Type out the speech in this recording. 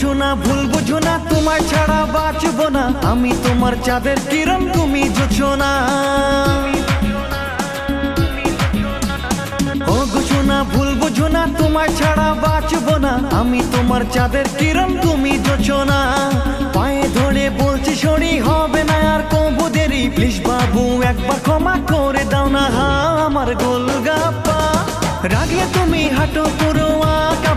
বুঝো না ভুল বুঝো না তোমার ছাড়া বাঁচবো না আমি তোমার চাঁদের কিরণ তুমি জোছনা ও বুঝো না ভুল বুঝো না তোমার ছাড়া বাঁচবো না আমি তোমার চাঁদের কিরণ তুমি জোছনা পায়ে ধরে বলছি সরি হবে না আর কবু দেরি প্লিজ বাবু একবার ক্ষমা করে দাও না হা আমার গোলগাপ্পা রাগলে তুমি হাঁটো পুরো আঁকা